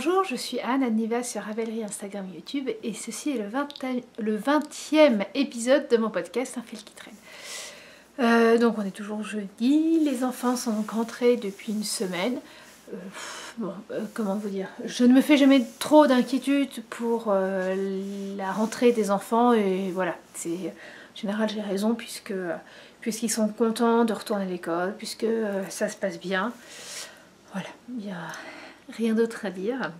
Bonjour, je suis Anne Niva sur Ravelry, Instagram, YouTube et ceci est le 20e épisode de mon podcast Un fil qui traîne. Donc on est toujours jeudi, les enfants sont donc rentrés depuis une semaine. Comment vous dire, je ne me fais jamais trop d'inquiétude pour la rentrée des enfants et voilà, en général j'ai raison puisqu'ils sont contents de retourner à l'école, puisque ça se passe bien. Voilà, il n'y a rien d'autre à dire.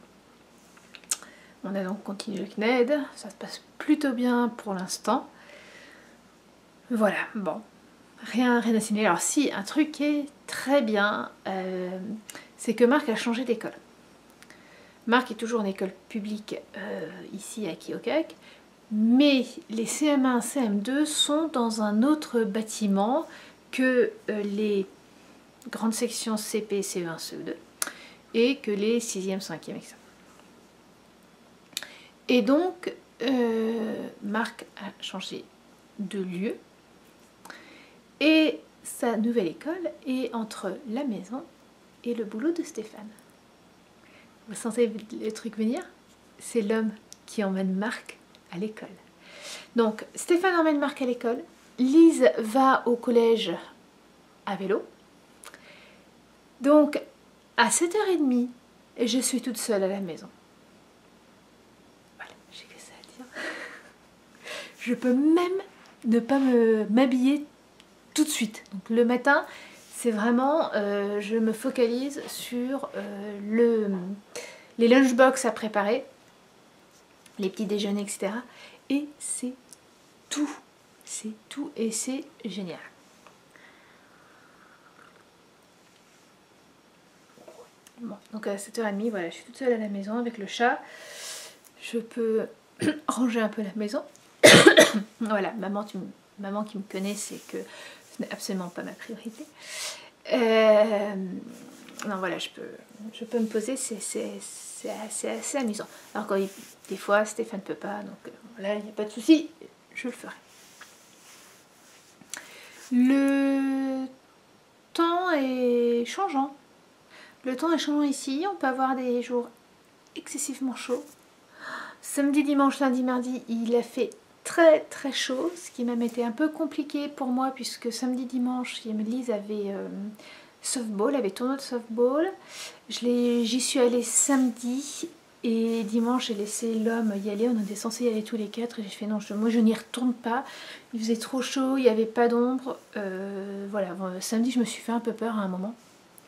On a donc continué le CNED, ça se passe plutôt bien pour l'instant. Voilà, bon, rien à signaler. Alors si, un truc qui est très bien, c'est que Marc a changé d'école. Marc est toujours en école publique ici à Keokuk, mais les CM1, CM2 sont dans un autre bâtiment que les grandes sections CP, CE1, CE2 et que les 6e, 5e, etc. Et donc, Marc a changé de lieu et sa nouvelle école est entre la maison et le boulot de Stéphane. Vous sentez le truc venir? C'est l'homme qui emmène Marc à l'école. Donc, Stéphane emmène Marc à l'école, Lise va au collège à vélo. Donc, à 7h30, je suis toute seule à la maison. Voilà, j'ai que ça à dire. Je peux même ne pas m'habiller tout de suite. Donc, le matin, c'est vraiment, je me focalise sur les lunchbox à préparer, les petits déjeuners, etc. Et c'est tout et c'est génial. Bon, donc à 7h30, voilà, je suis toute seule à la maison avec le chat. Je peux ranger un peu la maison. Voilà, maman qui me connaît, c'est que ce n'est absolument pas ma priorité. Non, voilà, je peux me poser, c'est assez amusant. Alors quand des fois, Stéphane ne peut pas, donc voilà, il n'y a pas de souci, je le ferai. Le temps est changeant. Le temps est changeant ici, on peut avoir des jours excessivement chauds. Samedi, dimanche, lundi, mardi, il a fait très très chaud, ce qui m'a été un peu compliqué pour moi puisque samedi, dimanche, Lise avait softball, avait tournoi de softball. J'y suis allée samedi et dimanche j'ai laissé l'homme y aller, on était censé y aller tous les quatre et j'ai fait non, moi je n'y retourne pas, il faisait trop chaud, il n'y avait pas d'ombre, voilà, samedi je me suis fait un peu peur à un moment.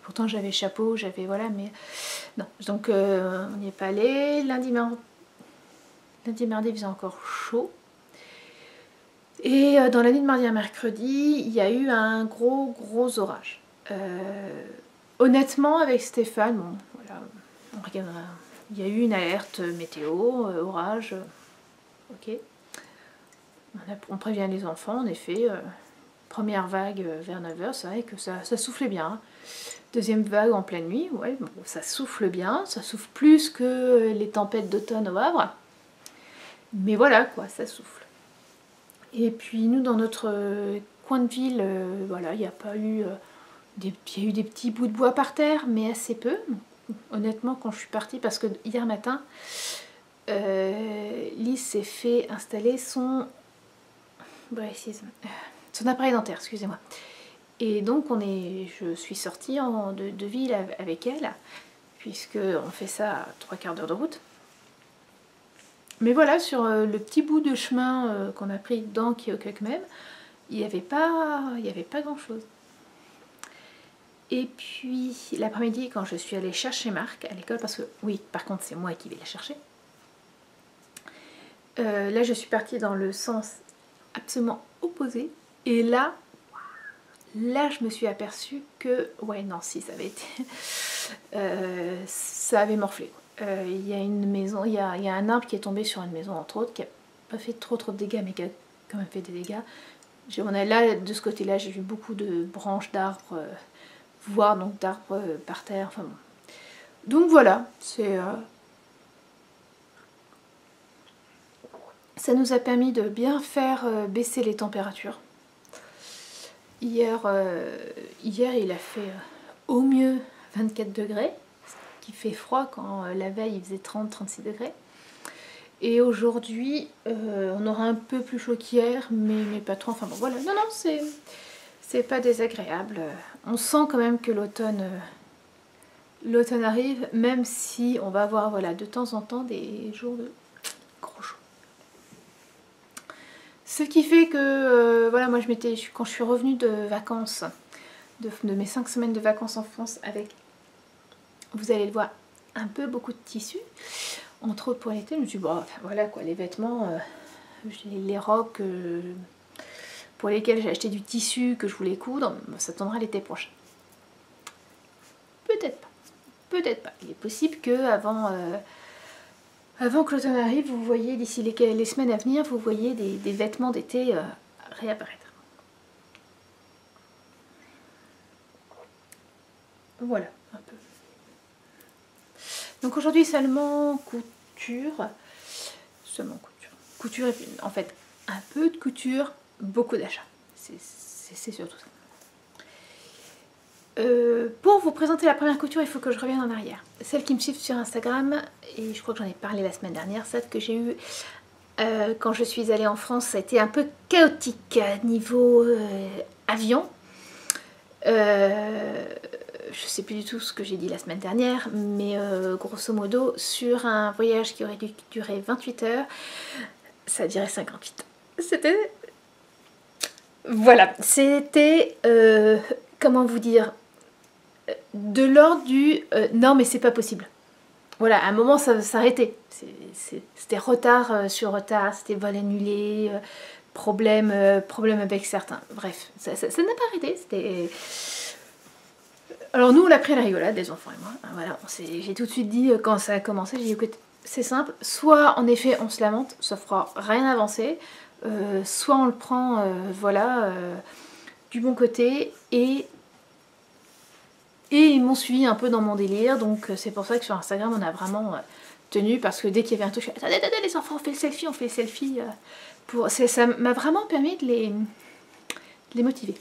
Pourtant j'avais chapeau, j'avais voilà, mais non. Donc on n'y est pas allé. Lundi, mardi, il faisait encore chaud. Et dans la nuit de mardi à mercredi, il y a eu un gros orage. Honnêtement, avec Stéphane, bon, voilà, on regardera. Il y a eu une alerte météo, orage. Ok. On prévient les enfants, en effet. Première vague vers 9h, c'est vrai que ça soufflait bien. Deuxième vague en pleine nuit, ouais, bon, ça souffle bien, ça souffle plus que les tempêtes d'automne au Havre. Mais voilà quoi, ça souffle. Et puis nous, dans notre coin de ville, voilà, il n'y a pas eu... il y a eu des petits bouts de bois par terre, mais assez peu. Honnêtement, quand je suis partie, parce que hier matin, Lise s'est fait installer son appareil dentaire, excusez-moi. Et donc je suis sortie de ville avec elle, puisqu'on fait ça à 3/4 d'heure de route. Mais voilà, sur le petit bout de chemin qu'on a pris dans Keokuk même, il n'y avait pas grand-chose. Et puis l'après-midi, quand je suis allée chercher Marc à l'école, parce que oui, par contre c'est moi qui vais la chercher, là je suis partie dans le sens absolument opposé, et là je me suis aperçue que, ouais, non, si, ça avait été... ça avait morflé. Il y a une maison, il y a un arbre qui est tombé sur une maison, entre autres, qui n'a pas fait trop de dégâts, mais qui a quand même fait des dégâts. Là, de ce côté-là, j'ai vu beaucoup de branches d'arbres, voire donc d'arbres par terre, enfin bon. Donc voilà, ça nous a permis de bien faire baisser les températures. Hier, il a fait au mieux 24 degrés. qu'il fait froid quand la veille il faisait 30-36 degrés. Et aujourd'hui, on aura un peu plus chaud qu'hier, mais pas trop. Enfin bon, voilà. Non, non, c'est pas désagréable. On sent quand même que l'automne arrive, même si on va avoir voilà, de temps en temps des jours de gros chaud. Ce qui fait que, voilà, moi quand je suis revenue de vacances, de mes 5 semaines de vacances en France avec, vous allez le voir, un peu beaucoup de tissus, entre autres pour l'été, je me suis dit, bon, enfin, voilà quoi, les vêtements, les robes pour lesquelles j'ai acheté du tissu que je voulais coudre, ça tendra l'été prochain. Peut-être pas, peut-être pas. Il est possible que avant que l'automne arrive, vous voyez d'ici les semaines à venir, vous voyez des vêtements d'été réapparaître. Voilà, un peu. Donc aujourd'hui seulement couture, couture et puis en fait un peu de couture, beaucoup d'achats, c'est surtout ça. Pour vous présenter la première couture, il faut que je revienne en arrière. Celles qui me suivent sur Instagram, et je crois que j'en ai parlé la semaine dernière, celle que j'ai eue quand je suis allée en France, ça a été un peu chaotique niveau avion. Je sais plus du tout ce que j'ai dit la semaine dernière, mais grosso modo, sur un voyage qui aurait dû durer 28 heures, ça a duré 58. C'était... Voilà, c'était... comment vous dire, de l'ordre du non mais c'est pas possible. Voilà, à un moment ça s'arrêtait. C'était retard sur retard, c'était vol annulé, problème avec certains. Bref, ça n'a pas arrêté. C'était... Alors nous on l'a pris à la rigolade, les enfants et moi. Voilà, j'ai tout de suite dit quand ça a commencé, j'ai dit écoute, c'est simple, soit en effet on se lamente, ça fera rien avancer, soit on le prend voilà du bon côté et ils m'ont suivi un peu dans mon délire, donc c'est pour ça que sur Instagram on a vraiment tenu, parce que dès qu'il y avait un truc, je suis attendez les enfants, on fait le selfie, ça m'a vraiment permis de les motiver.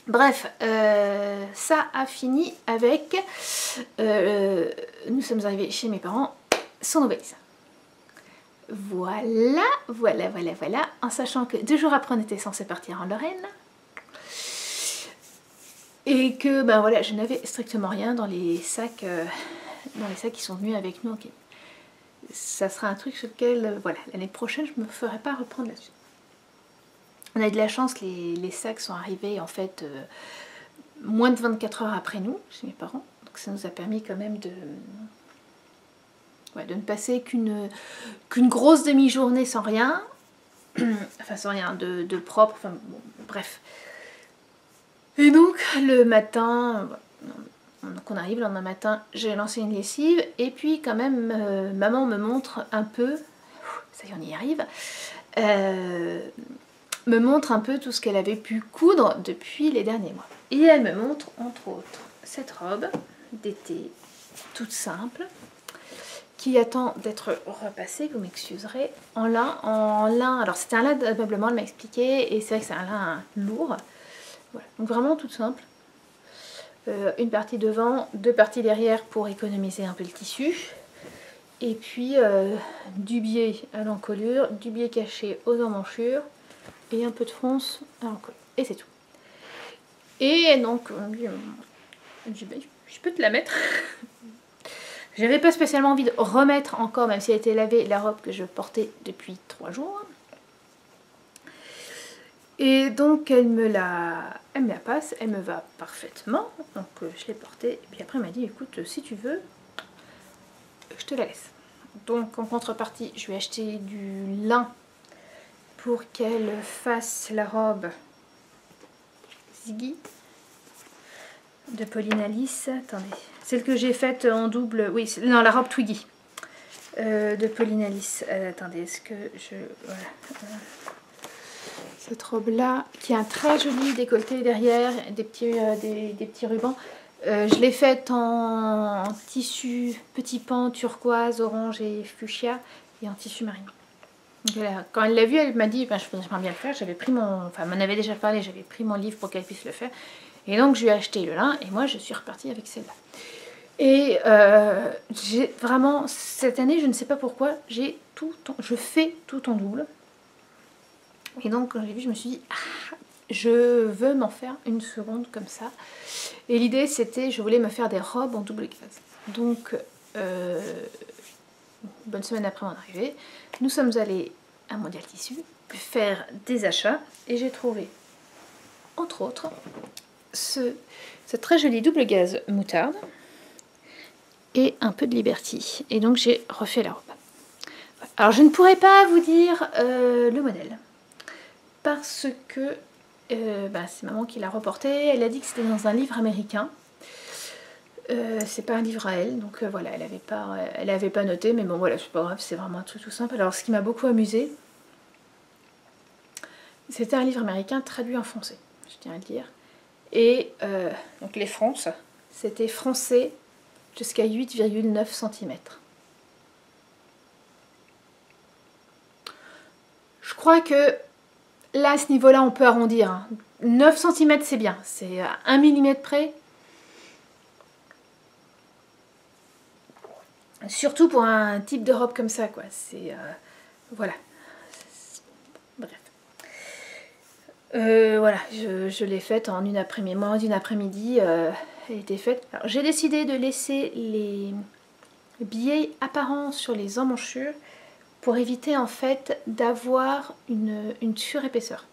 Bref, ça a fini avec, nous sommes arrivés chez mes parents, sans nos valises. Voilà, en sachant que 2 jours après on était censé partir en Lorraine. Et que ben voilà, je n'avais strictement rien dans les sacs qui sont venus avec nous. Okay. Ça sera un truc sur lequel, voilà, l'année prochaine, je ne me ferai pas reprendre là-dessus. On a eu de la chance, les sacs sont arrivés en fait moins de 24 heures après nous, chez mes parents. Donc ça nous a permis quand même de ne passer qu'une grosse demi-journée sans rien. Enfin sans rien de propre, enfin bon, bref. Et donc le matin, donc on arrive le lendemain matin, j'ai lancé une lessive et puis quand même maman me montre un peu, ça y est on y arrive, me montre un peu tout ce qu'elle avait pu coudre depuis les derniers mois. Et elle me montre entre autres cette robe d'été toute simple qui attend d'être repassée, vous m'excuserez, en lin, alors c'était un lin d'ameublement, elle m'a expliqué, et c'est vrai que c'est un lin lourd. Voilà. Donc vraiment toute simple, une partie devant, 2 parties derrière pour économiser un peu le tissu, et puis du biais à l'encolure, du biais caché aux emmanchures, et un peu de fronce à l'encolure, et c'est tout. Et donc, je peux te la mettre. J'avais pas spécialement envie de remettre encore, même si elle était lavée, la robe que je portais depuis 3 jours. Et donc elle me la passe, elle me va parfaitement, donc je l'ai portée, et puis après elle m'a dit écoute si tu veux, je te la laisse. Donc en contrepartie je lui ai acheté du lin pour qu'elle fasse la robe Ziggy de Pauline Alice, attendez, celle que j'ai faite en double, oui, non la robe Twiggy de Pauline Alice, attendez, est-ce que je... Voilà. Cette robe là qui a un très joli décolleté derrière, des petits rubans. Je l'ai faite en tissu petit pan turquoise, orange et fuchsia et en tissu marine. Donc, quand elle l'a vu, elle m'a dit ben, je voudrais bien le faire. J'avais pris elle m'en avait déjà parlé, j'avais pris mon livre pour qu'elle puisse le faire. Et donc je lui ai acheté le lin et moi je suis repartie avec celle-là. Et j'ai vraiment, cette année, je ne sais pas pourquoi, je fais tout en double. Et donc quand j'ai vu, je me suis dit, ah, je veux m'en faire une seconde comme ça. Et l'idée c'était, je voulais me faire des robes en double gaze. Donc, bonne semaine après mon arrivée, nous sommes allés à Mondial Tissu faire des achats. Et j'ai trouvé, entre autres, cette très jolie double gaze moutarde et un peu de Liberty. Et donc j'ai refait la robe. Alors je ne pourrais pas vous dire le modèle. Parce que c'est maman qui l'a reporté. Elle a dit que c'était dans un livre américain. C'est pas un livre à elle, donc voilà, elle avait pas noté, mais bon voilà, c'est pas grave, c'est vraiment un truc tout simple. Alors ce qui m'a beaucoup amusé, c'était un livre américain traduit en français, je tiens à le dire. Et donc les fronces, c'était froncé jusqu'à 8,9 cm. Je crois que là, à ce niveau-là, on peut arrondir. Hein. 9 cm, c'est bien. C'est à 1 mm près. Surtout pour un type de robe comme ça, quoi. C'est... voilà. Bref. Voilà, je l'ai faite en une après-midi. Moins d'une après-midi, elle était faite. Alors, j'ai décidé de laisser les biais apparents sur les emmanchures pour éviter, en fait, d'avoir une surépaisseur.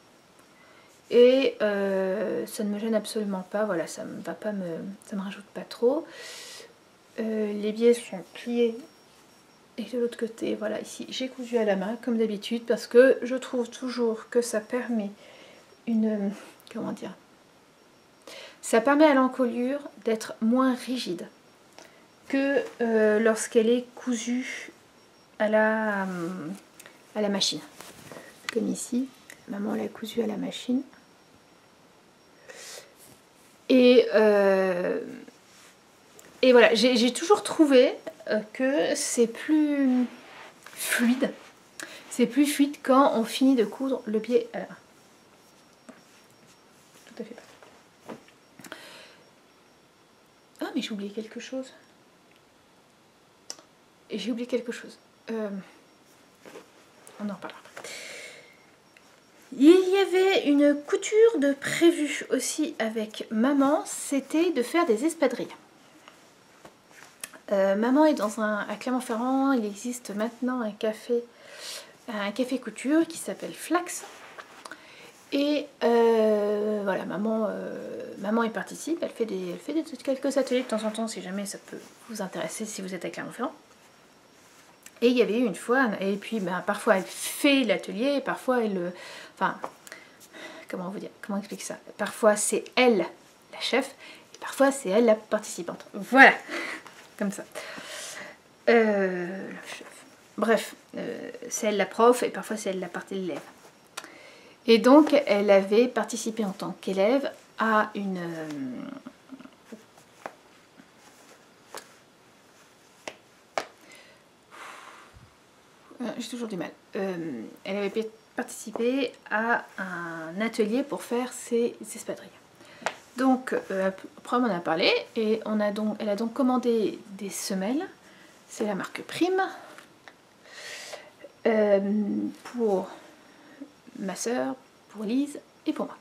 Et ça ne me gêne absolument pas, voilà, ça me rajoute pas trop. Les biais sont pliés et de l'autre côté, voilà, ici j'ai cousu à la main comme d'habitude parce que je trouve toujours que ça permet comment dire, ça permet à l'encolure d'être moins rigide que lorsqu'elle est cousue à la machine. Comme ici, maman l'a cousue à la machine. Et voilà, j'ai toujours trouvé que c'est plus fluide. C'est plus fluide quand on finit de coudre le pied à la main. Tout à fait. Ah, mais j'ai oublié quelque chose. J'ai oublié quelque chose. On en reparlera. Il y avait une couture de prévue aussi avec maman, c'était de faire des espadrilles. Maman est à Clermont-Ferrand, il existe maintenant un café couture qui s'appelle Flax. Et voilà, maman y participe, elle fait quelques ateliers de temps en temps si jamais ça peut vous intéresser si vous êtes à Clermont-Ferrand. Et il y avait eu une fois, et puis parfois elle fait l'atelier, parfois elle... Enfin, comment expliquer ça? Parfois c'est elle la chef, et parfois c'est elle la participante. Voilà, comme ça. La chef. Bref, c'est elle la prof, et parfois c'est elle la partie de l'élève. Et donc elle avait participé en tant qu'élève à une... j'ai toujours du mal. Elle avait participé à un atelier pour faire ses espadrilles. Donc après on en a parlé et elle a donc commandé des semelles. C'est la marque Prime pour ma soeur, pour Lise et pour moi.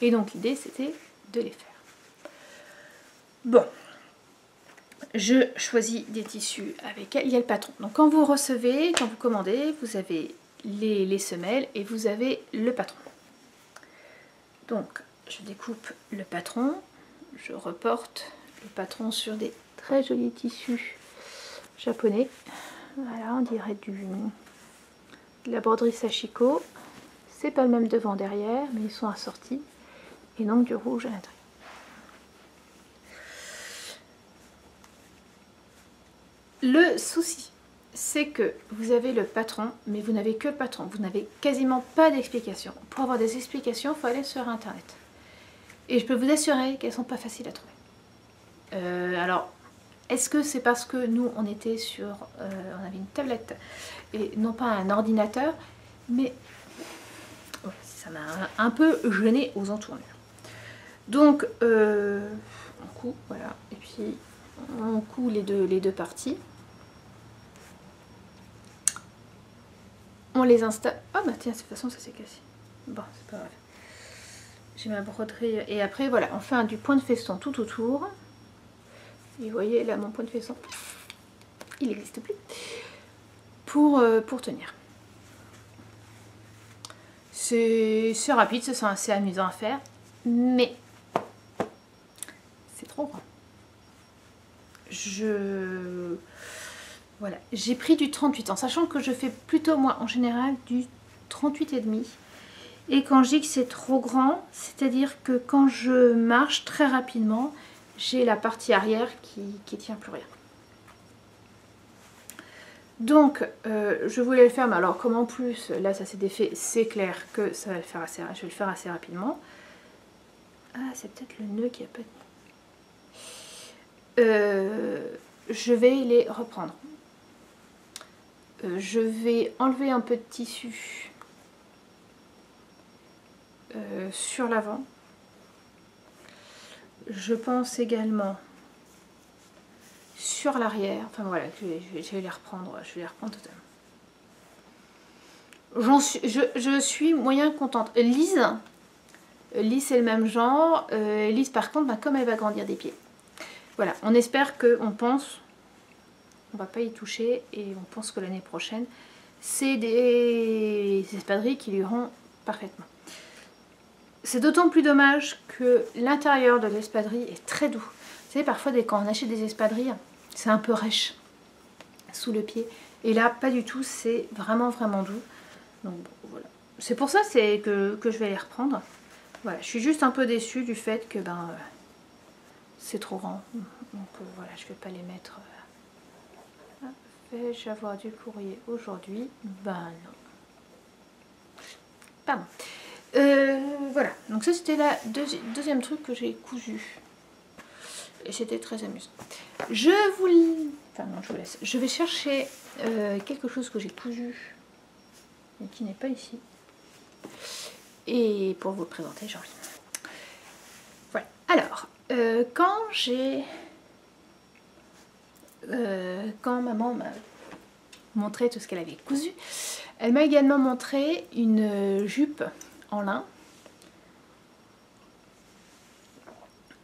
Et donc l'idée c'était de les faire. Bon. Je choisis des tissus avec elle. Il y a le patron. Donc quand vous recevez, quand vous commandez, vous avez les semelles et vous avez le patron. Donc je découpe le patron. Je reporte le patron sur des très jolis tissus japonais. Voilà, on dirait de la broderie Sachiko. C'est pas le même devant derrière, mais ils sont assortis. Et donc du rouge à l'intérieur. Le souci, c'est que vous avez le patron, mais vous n'avez que le patron. Vous n'avez quasiment pas d'explications. Pour avoir des explications, il faut aller sur Internet. Et je peux vous assurer qu'elles ne sont pas faciles à trouver. Alors, est-ce que c'est parce que nous, on était on avait une tablette et non pas un ordinateur, mais ouais, ça m'a un peu gêné aux entournures. Donc, on coupe, voilà, et puis on coud les deux parties. On les installe. Oh bah tiens, de toute façon ça s'est cassé. Bon, c'est pas grave. J'ai ma broderie. Et après voilà, on fait du point de feston tout autour. Et vous voyez là mon point de feston, il n'existe plus. Pour tenir. C'est rapide, c'est assez amusant à faire. Mais c'est trop grand. Voilà, j'ai pris du 38 en sachant que je fais plutôt moi en général du 38,5. Et quand je dis que c'est trop grand, c'est-à-dire que quand je marche très rapidement, j'ai la partie arrière qui tient plus rien. Donc je voulais le faire, mais alors comme en plus là ça s'est défait, c'est clair que ça va le faire je vais le faire assez rapidement. Ah, c'est peut-être le nœud qui a pas de... je vais les reprendre. Je vais enlever un peu de tissu sur l'avant. Je pense également sur l'arrière. Enfin voilà, je vais les reprendre. Je vais les reprendre totalement. Je suis moyen contente. Lise c'est le même genre. Lise par contre, comme elle va grandir des pieds. Voilà, on espère on va pas y toucher et on pense que l'année prochaine, c'est des espadrilles qui lui iront parfaitement. C'est d'autant plus dommage que l'intérieur de l'espadrille est très doux. Vous savez, parfois quand on achète des espadrilles, c'est un peu rêche sous le pied. Et là, pas du tout, c'est vraiment doux. Donc bon, voilà. C'est pour ça que je vais les reprendre. Voilà, je suis juste un peu déçue du fait que c'est trop grand. Donc voilà, je vais pas les mettre... Vais-je avoir du courrier aujourd'hui? Ben non. Pardon. Voilà, donc ça c'était la deuxième truc que j'ai cousu. Et c'était très amusant. Je vous laisse. Je vais chercher quelque chose que j'ai cousu, mais qui n'est pas ici. Et pour vous le présenter, j'en reviens. Voilà. Alors, quand maman m'a montré tout ce qu'elle avait cousu, elle m'a également montré une jupe en lin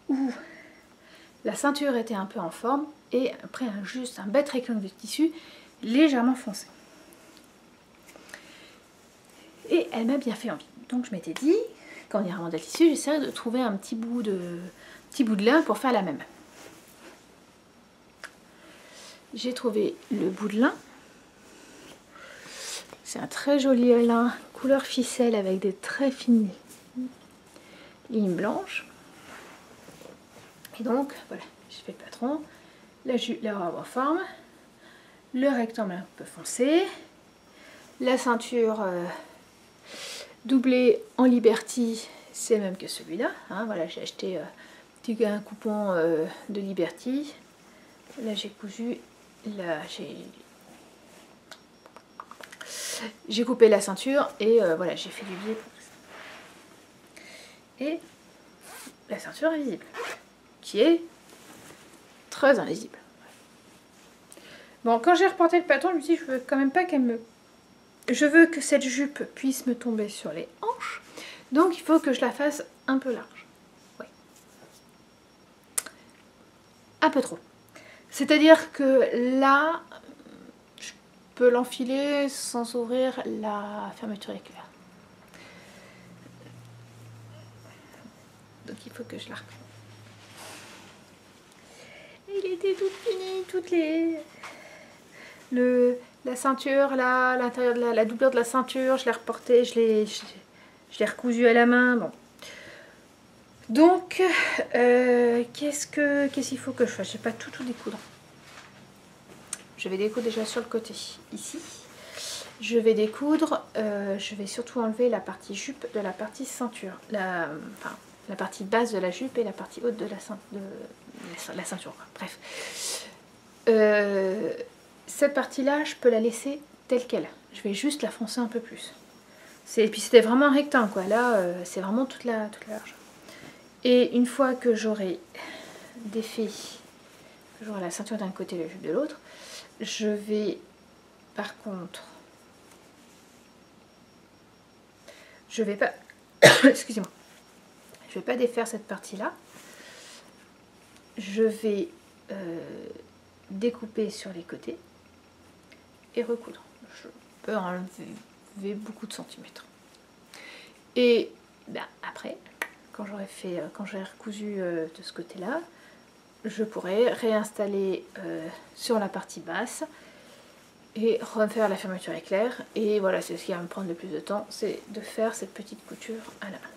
où la ceinture était un peu en forme et après juste un bête rectangle de tissu légèrement foncé. Et elle m'a bien fait envie. Donc je m'étais dit, quand on ira remonter le tissu, j'essaierai de trouver un petit bout de lin pour faire la même. J'ai trouvé le bout de lin. C'est un très joli lin couleur ficelle avec des très fines lignes blanches. Et donc voilà, j'ai fait le patron, la robe en forme, le rectangle un peu foncé, la ceinture doublée en Liberty, c'est le même que celui-là. Hein, voilà, j'ai acheté un coupon de Liberty. Là j'ai cousu, là j'ai coupé la ceinture et voilà, j'ai fait du biais pour ça. Et la ceinture est visible, qui est très invisible. Bon, quand j'ai reporté le patron, je me suis dit, je veux quand même pas je veux que cette jupe puisse me tomber sur les hanches, donc il faut que je la fasse un peu large. Ouais. Un peu trop. C'est-à-dire que là, je peux l'enfiler sans ouvrir la fermeture éclair. Donc il faut que je l'arque. Il était tout fini, la ceinture, là, l'intérieur de la doublure de la ceinture, je l'ai reportée, je l'ai recousu à la main. Bon. Donc, qu'est-ce qu'il faut que je fasse? Je ne vais pas tout découdre. Je vais découdre déjà sur le côté, ici. Je vais découdre, je vais surtout enlever la partie jupe de la partie ceinture. La partie basse de la jupe et la partie haute de la ceinture. Bref. Cette partie-là, je peux la laisser telle qu'elle. Je vais juste la foncer un peu plus. Et puis c'était vraiment un rectangle, quoi. Là, c'est vraiment toute la large. Et une fois que j'aurai défait j'aurai la ceinture d'un côté et la jupe de l'autre. Je vais par contre, je vais pas excusez-moi, je vais pas défaire cette partie là, je vais découper sur les côtés et recoudre. Je peux enlever beaucoup de centimètres. Et ben, après, quand j'aurai recousu de ce côté là, je pourrai réinstaller sur la partie basse et refaire la fermeture éclair. Et voilà, c'est ce qui va me prendre le plus de temps, c'est de faire cette petite couture à la main.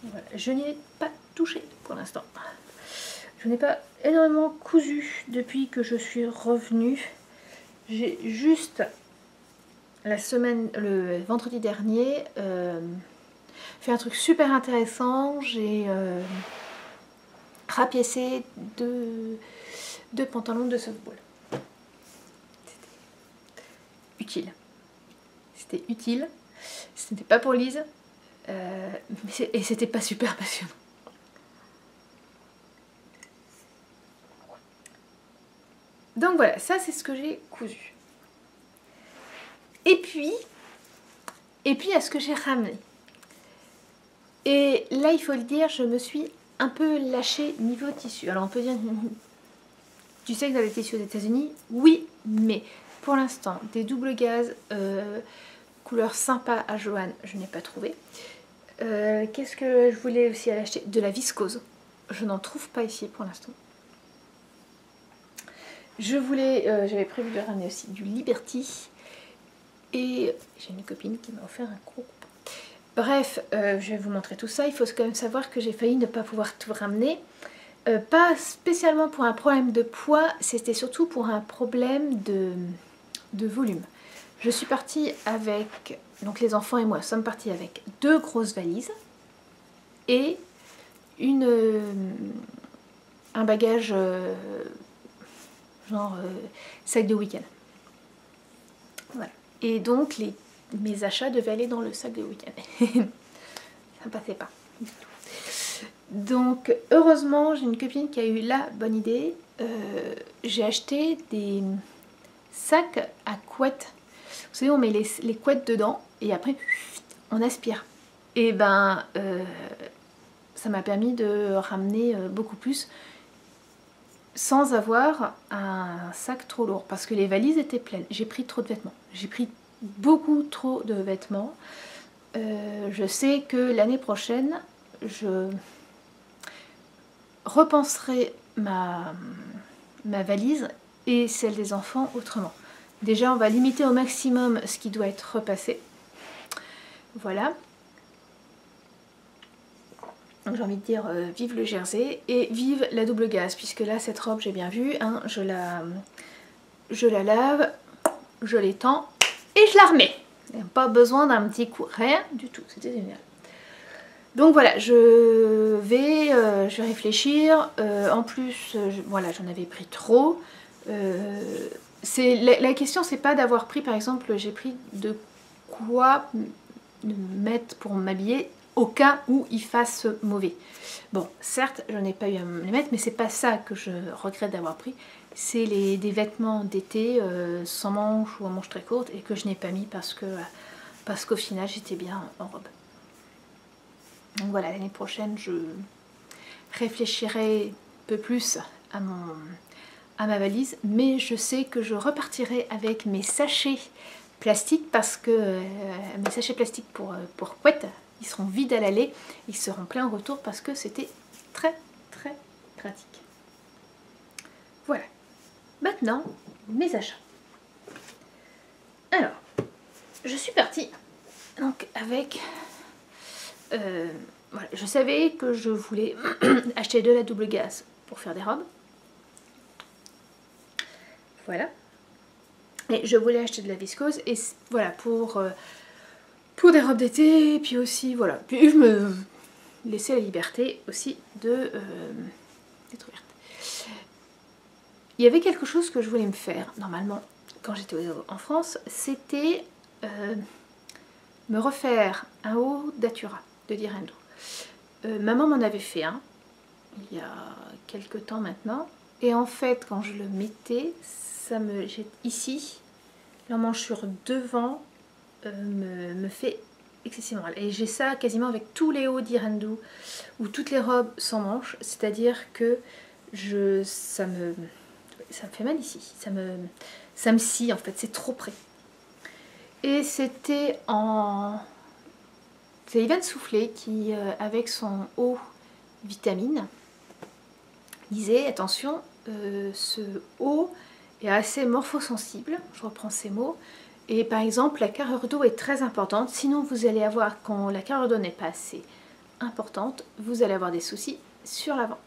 Voilà. Je n'y ai pas touché pour l'instant. Je n'ai pas énormément cousu depuis que je suis revenue. J'ai juste le vendredi dernier fait un truc super intéressant. J'ai rapiécé deux pantalons de softball. Utile. C'était utile. Ce n'était pas pour Lise. Et c'était pas super passionnant. Donc voilà, ça c'est ce que j'ai cousu. Et puis à ce que j'ai ramené. Et là, il faut le dire, je me suis un peu lâchée niveau tissu. Alors on peut dire, tu sais que dans les tissus aux États-Unis, oui, mais pour l'instant, des doubles gaz couleur sympa à Joanne, je n'ai pas trouvé. Qu'est-ce que je voulais aussi aller acheter? De la viscose. Je n'en trouve pas ici pour l'instant. J'avais prévu de ramener aussi du Liberty. Et j'ai une copine qui m'a offert un gros coupon. Bref, je vais vous montrer tout ça. Il faut quand même savoir que j'ai failli ne pas pouvoir tout ramener. Pas spécialement pour un problème de poids, c'était surtout pour un problème de volume. Je suis partie avec, donc les enfants et moi sommes partis avec 2 grosses valises et un bagage genre sac de week-end. Voilà. Et donc mes achats devaient aller dans le sac de week-end. Ça ne passait pas du tout. Donc heureusement, j'ai une copine qui a eu la bonne idée. J'ai acheté des sacs à couettes. Vous savez, on met les couettes dedans et après on aspire. Et ben ça m'a permis de ramener beaucoup plus sans avoir un sac trop lourd parce que les valises étaient pleines. J'ai pris trop de vêtements. J'ai pris beaucoup trop de vêtements. Je sais que l'année prochaine, je repenserai ma valise et celle des enfants autrement. Déjà, on va limiter au maximum ce qui doit être repassé. Voilà. J'ai envie de dire vive le Jersey et vive la double gaze, puisque là, cette robe, j'ai bien vu, hein, je la lave, je l'étends et je la remets. Pas besoin d'un petit coup, rien du tout, c'était génial. Donc voilà, je vais réfléchir. En plus, voilà, j'en avais pris trop. La question, c'est pas d'avoir pris, par exemple, j'ai pris de quoi mettre pour m'habiller au cas où il fasse mauvais. Bon, certes, je n'ai pas eu à me les mettre, mais c'est pas ça que je regrette d'avoir pris. C'est des vêtements d'été sans manches ou en manches très courtes et que je n'ai pas mis parce qu'au final, j'étais bien en robe. Donc voilà, l'année prochaine, je réfléchirai un peu plus à ma valise, mais je sais que je repartirai avec mes sachets plastiques parce que mes sachets plastiques pour couettes, ils seront vides à l'aller, ils seront pleins au retour parce que c'était très très pratique. Voilà, maintenant mes achats. Alors, je suis partie donc avec... voilà, je savais que je voulais acheter de la double gaze pour faire des robes. Voilà. Et je voulais acheter de la viscose et voilà pour des robes d'été, puis aussi voilà. Puis je me laissais la liberté aussi d'être ouverte. Il y avait quelque chose que je voulais me faire normalement quand j'étais en France, c'était me refaire un haut Datura de Direndo. Maman m'en avait fait un il y a quelques temps maintenant Et en fait, quand je le mettais, ici, l'emmanchure devant me fait excessivement mal. Et j'ai ça quasiment avec tous les hauts d'Irandou ou toutes les robes sans manches, c'est-à-dire que ça me fait mal ici, ça me scie en fait, c'est trop près. Et c'est Yvan Soufflet qui, avec son haut vitamine, disait attention, ce haut est assez morphosensible, je reprends ces mots, et par exemple la carrure d'eau est très importante, sinon vous allez avoir, quand la carrure d'eau n'est pas assez importante, vous allez avoir des soucis sur l'avant.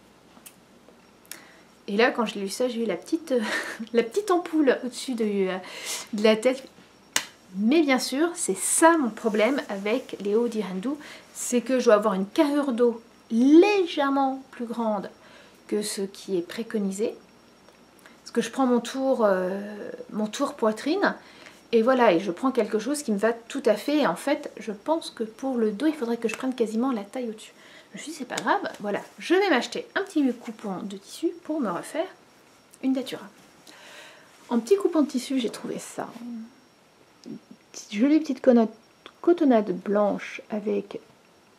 Et là quand je l'ai lu ça, j'ai eu la petite ampoule au-dessus de la tête. Mais bien sûr, c'est ça mon problème avec les hauts d'Irandou, c'est que je dois avoir une carrure d'eau légèrement plus grande que ce qui est préconisé. Parce que je prends mon tour poitrine, et voilà, et je prends quelque chose qui me va tout à fait. Et en fait, je pense que pour le dos, il faudrait que je prenne quasiment la taille au-dessus. Je me suis dit, c'est pas grave, voilà, je vais m'acheter un petit coupon de tissu pour me refaire une datura. En petit coupon de tissu, j'ai trouvé ça. Jolie petite cotonnade blanche avec,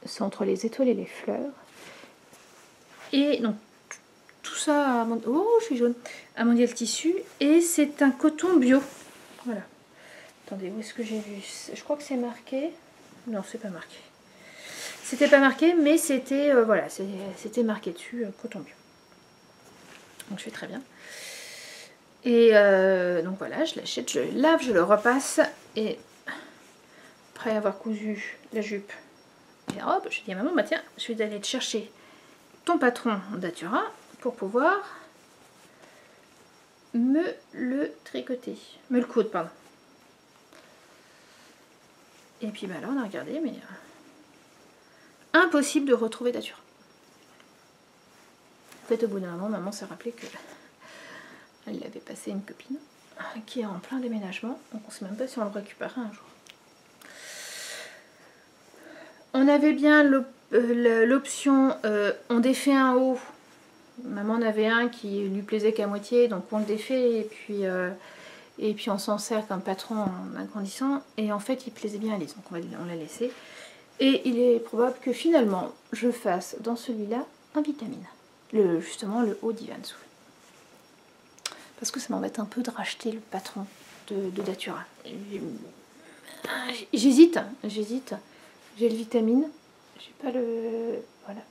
c'est entre les étoiles et les fleurs. Et donc tout ça, oh je suis jaune, à Mondial Tissu, et c'est un coton bio. Voilà. Attendez, où est-ce que j'ai vu? Je crois que c'est marqué. Non, c'est pas marqué. C'était pas marqué, mais c'était voilà, c'était marqué dessus coton bio. Donc je fais très bien. Et donc voilà, je l'achète, je le lave, je le repasse, et après avoir cousu la jupe et la robe, je dis à maman, bah tiens, je vais aller te chercher ton patron datura pour pouvoir me le tricoter, me le coudre, pardon. Et puis bah là on a regardé, mais impossible de retrouver datura. En fait, au bout d'un moment, maman s'est rappelé que elle l'avait passé une copine qui est en plein déménagement, donc on ne sait même pas si on le récupérera un jour. On avait bien l'option on défait un haut. Maman en avait un qui lui plaisait qu'à moitié, donc on le défait et puis on s'en sert comme patron en agrandissant. Et en fait, il plaisait bien à Lise, donc on l'a laissé. Et il est probable que finalement, je fasse dans celui-là un vitamine. Justement, le haut d'Yvan Soufflet. Parce que ça m'embête un peu de racheter le patron de datura. J'hésite. J'ai le vitamine, j'ai pas le... Voilà.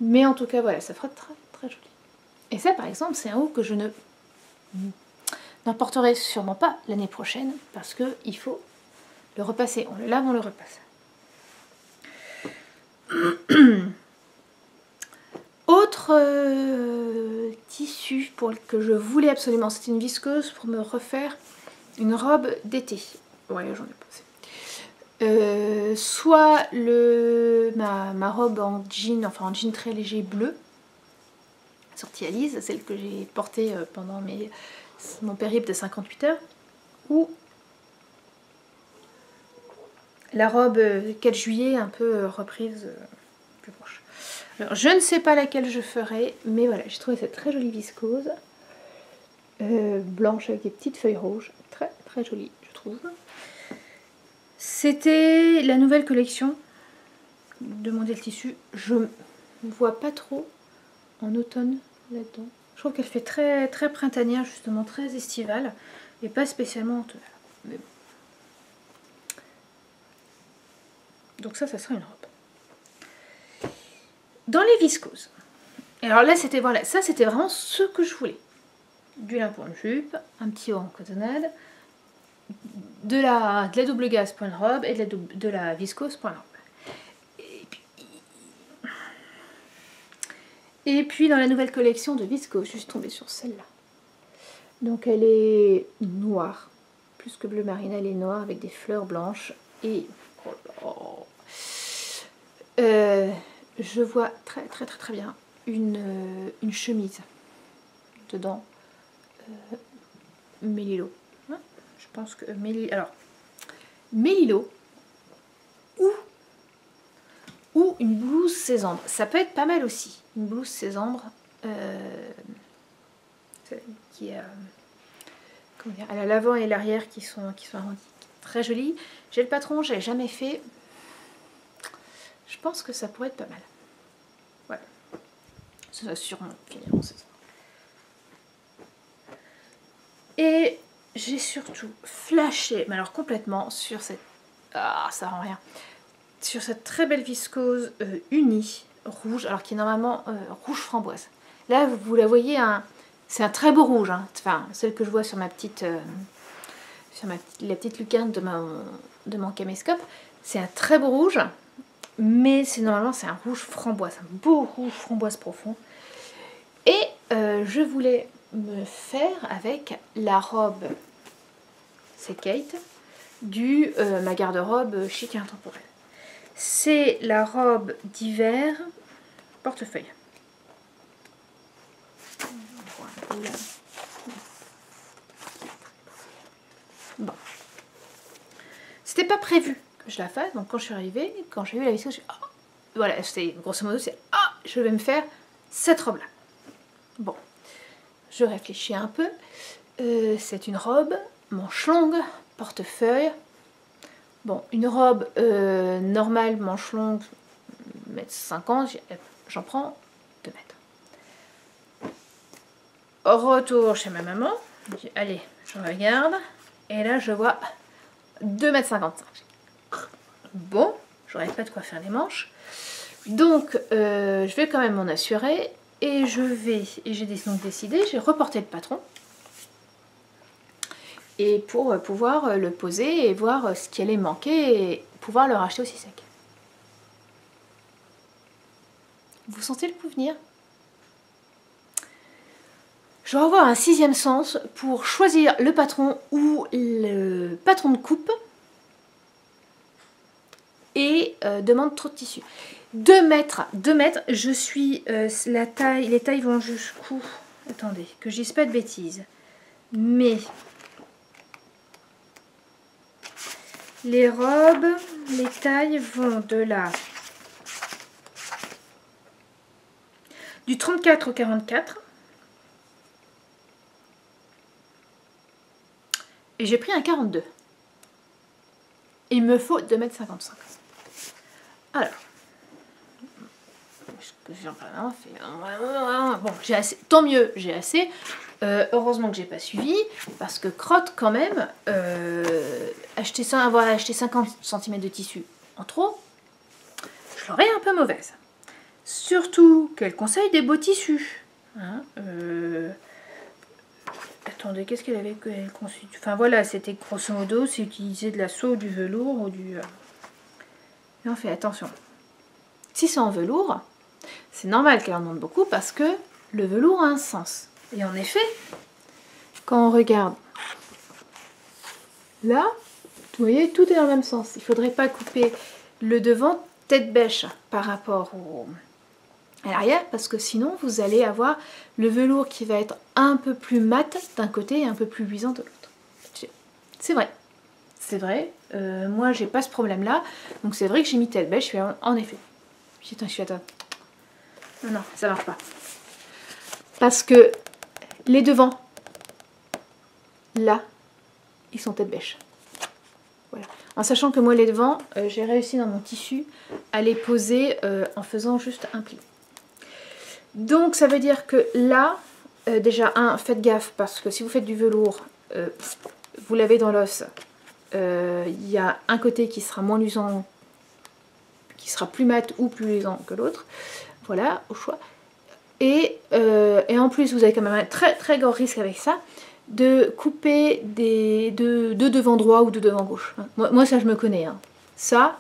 Mais en tout cas, voilà, ça fera très très joli. Et ça, par exemple, c'est un haut que je n'emporterai sûrement pas l'année prochaine, parce qu'il faut le repasser. On le lave, on le repasse. Autre tissu que je voulais absolument, c'était une viscose pour me refaire une robe d'été. Ouais, j'en ai pensé. Soit ma robe en jean, enfin en jean très léger bleu, sortie à Lise, celle que j'ai portée pendant mon périple de 58 heures, ou la robe 4 juillet un peu reprise plus proche. Alors je ne sais pas laquelle je ferai, mais voilà, j'ai trouvé cette très jolie viscose blanche avec des petites feuilles rouges, très très jolie je trouve. C'était la nouvelle collection de Mondial Tissu. Je ne vois pas trop en automne là-dedans. Je trouve qu'elle fait très, très printanière, justement, très estivale, et pas spécialement automnale. Mais bon. Donc ça sera une robe. Dans les viscoses. Et alors là, c'était voilà, ça c'était vraiment ce que je voulais. Du lin pour une jupe, un petit haut en cotonnade, de la double gaze pour une robe et de la viscose pour une robe. Et puis dans la nouvelle collection de viscose, je suis tombée sur celle-là. Donc elle est noire, plus que bleu marine, elle est noire avec des fleurs blanches. Et je vois très très très très bien une chemise dedans, Mélilo. Je pense que Mélilo ou une blouse sésambre. Ça peut être pas mal aussi. Une blouse sésambre qui est, comment dire, elle a l'avant et l'arrière qui sont arrondis. Très jolie. J'ai le patron, j'ai jamais fait. Je pense que ça pourrait être pas mal. Voilà. Ça va sûrement finir en saison. Et j'ai surtout flashé, mais alors complètement, sur cette... Ah, ça rend rien. Sur cette très belle viscose unie, rouge, alors qui est normalement rouge framboise. Là, vous la voyez, c'est un très beau rouge. Hein. Enfin, celle que je vois sur ma petite... la petite lucarne de mon caméscope. C'est un très beau rouge, mais normalement c'est un rouge framboise, un beau rouge framboise profond. Et je voulais me faire avec la robe, c'est Kate, ma garde-robe chic et intemporelle. C'est la robe d'hiver portefeuille. Bon. C'était pas prévu que je la fasse, donc quand je suis arrivée, quand j'ai vu la viscose, je suis dit, oh, voilà, c'était grosso modo, c'est ah, je vais me faire cette robe-là. Bon, je réfléchis un peu. C'est une robe, manche longue, portefeuille. Bon, une robe normale, manche longue, 1,50 m, j'en prends 2 mètres. Au retour chez ma maman, je dis, allez, je regarde, et là je vois 2,55 m. Bon, j'aurais pas de quoi faire les manches. Donc, je vais quand même m'en assurer. Et j'ai donc décidé, j'ai reporté le patron. Et pour pouvoir le poser et voir ce qui allait manquer et pouvoir le racheter aussi sec. Vous sentez le coup venir? Je vais avoir un 6e sens pour choisir le patron ou le patron de coupe. Et demande trop de tissu. 2 mètres, je suis les tailles vont jusqu'où? Attendez, que je dise pas de bêtises. Mais les robes, les tailles vont de là du 34 au 44. Et j'ai pris un 42. Il me faut 2,55 m. Alors, bon, j'ai assez, tant mieux, j'ai assez. Heureusement que j'ai pas suivi, parce que crotte quand même, avoir acheté 50 cm de tissu en trop, je l'aurais un peu mauvaise. Surtout qu'elle conseille des beaux tissus. Hein, attendez, qu'est-ce qu'elle avait conçu? Enfin voilà, c'était grosso modo, c'est utiliser de la soie, du velours ou du... Et on fait attention. Si c'est en velours, c'est normal qu'elle en demande beaucoup parce que le velours a un sens. Et en effet, quand on regarde là, vous voyez, tout est dans le même sens. Il ne faudrait pas couper le devant tête bêche par rapport à l'arrière parce que sinon vous allez avoir le velours qui va être un peu plus mat d'un côté et un peu plus luisant de l'autre. C'est vrai. C'est vrai. Moi, j'ai pas ce problème-là. Donc c'est vrai que j'ai mis tête bêche. En effet. Putain, je suis à toi. Non, ça marche pas. Parce que les devants, là, ils sont tête bêche. Voilà. En sachant que moi, les devants, j'ai réussi dans mon tissu à les poser en faisant juste un pli. Donc, ça veut dire que là, déjà, faites gaffe, parce que si vous faites du velours, vous l'avez dans l'os, il y a un côté qui sera moins luisant, qui sera plus mat ou plus luisant que l'autre. Voilà, au choix. Et en plus, vous avez quand même un très très grand risque avec ça, de couper de devant droit ou de devant gauche. Moi ça, je me connais. Hein. Ça,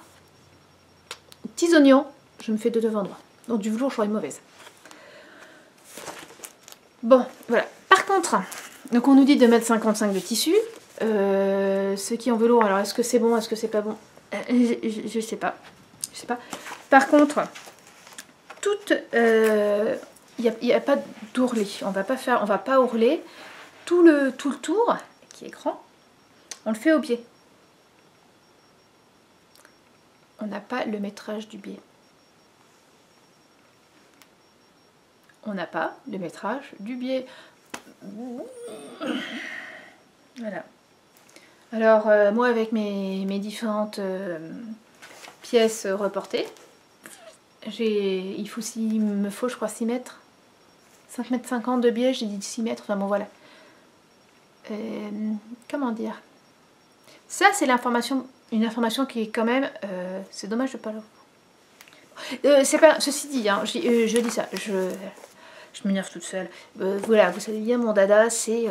petits oignons, je me fais de devant droit. Donc du velours, je serai mauvaise. Bon, voilà. Par contre, donc on nous dit 2,55 m de tissu. Ce qui est en velours, alors est-ce que c'est bon, est-ce que c'est pas bon? Je sais pas. Je sais pas. Par contre, il n'y a pas d'ourlet. On va pas ourler. Tout le tour, qui est grand, on le fait au biais. On n'a pas le métrage du biais. On n'a pas le métrage du biais. Voilà. Alors, moi, avec mes différentes pièces reportées, il me faut, je crois, 6 mètres. 5 mètres 50 de biais, j'ai dit 6 mètres, enfin bon, voilà. Comment dire? Ça, c'est une information qui est quand même... c'est dommage de pas le... c'est pas... Ceci dit, hein, je dis ça, je m'énerve toute seule. Voilà, vous savez bien, mon dada, c'est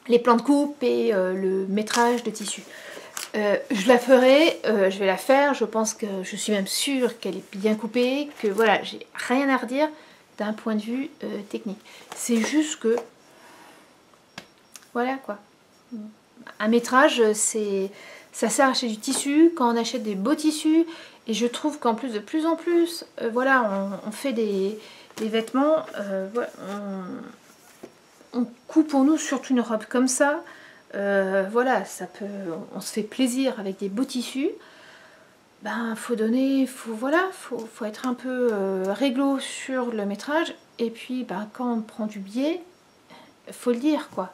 les plans de coupe et le métrage de tissu. Je la ferai, je vais la faire, je pense que je suis même sûre qu'elle est bien coupée, que voilà, j'ai rien à redire d'un point de vue technique. C'est juste que, voilà quoi. Un métrage, ça sert à acheter du tissu, quand on achète des beaux tissus, et je trouve qu'en plus, de plus en plus, voilà, on fait des vêtements, voilà, on coupe pour nous surtout une robe comme ça, voilà, on se fait plaisir avec des beaux tissus. Ben, faut être un peu réglo sur le métrage, et puis ben, quand on prend du biais, faut le dire quoi.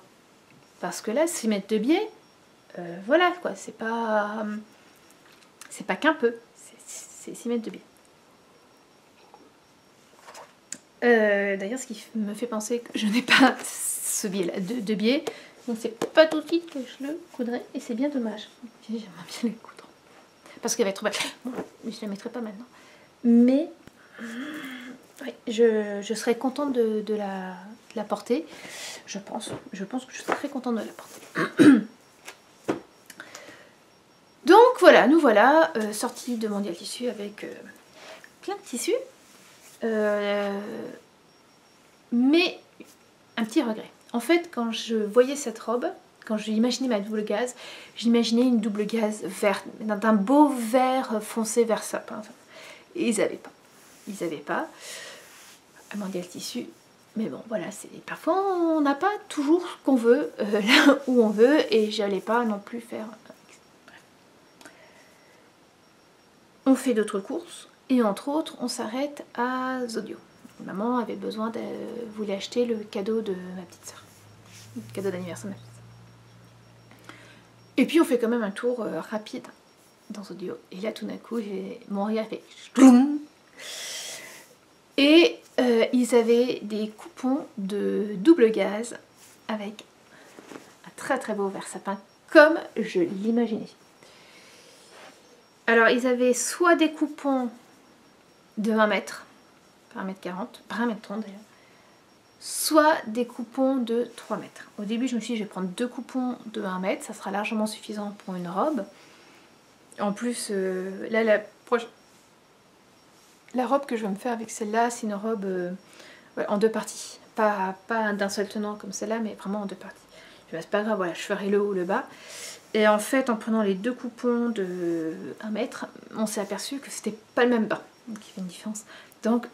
Parce que là, 6 mètres de biais, voilà quoi, c'est pas qu'un peu, c'est 6 mètres de biais. D'ailleurs, ce qui me fait penser que je n'ai pas ce biais là de biais, donc c'est pas tout de suite que je le coudrai, et c'est bien dommage. J'aimerais bien le coudre. Parce qu'elle va être trop belle. Bon, je ne la mettrai pas maintenant. Mais oui, je serais contente de la porter. Je pense que je serais très contente de la porter. Donc voilà, nous voilà sortis de Mondial Tissu avec plein de tissus. Mais un petit regret. En fait, quand je voyais cette robe, quand j'ai imaginé ma double gaze, j'imaginais une double gaze verte, d'un beau vert foncé vert sapin. Et ils n'avaient pas. Ils n'avaient pas. À Mondial Tissu. Mais bon, voilà, parfois on n'a pas toujours ce qu'on veut, là où on veut, et j'allais pas non plus faire... Bref. On fait d'autres courses, et entre autres, on s'arrête à Zodio. Maman voulait acheter le cadeau de ma petite soeur. Le cadeau d'anniversaire de ma petite soeur. Et puis on fait quand même un tour rapide dans Zodio. Et là tout d'un coup, mon regard fait... Et ils avaient des coupons de double gaze avec un très très beau vert sapin comme je l'imaginais. Alors ils avaient soit des coupons de 1 mètre, par 1 mètre 40, par 1 mètre 30 d'ailleurs, soit des coupons de 3 mètres. Au début je me suis dit je vais prendre 2 coupons de 1 mètre, ça sera largement suffisant pour une robe. En plus là la robe que je vais me faire avec celle-là, c'est une robe en 2 parties. Pas d'un seul tenant comme celle-là, mais vraiment en 2 parties. C'est pas grave, voilà, je ferai le haut, le bas. Et en fait, en prenant les 2 coupons de 1 mètre, on s'est aperçu que c'était pas le même bas. Donc il y avait une différence. Donc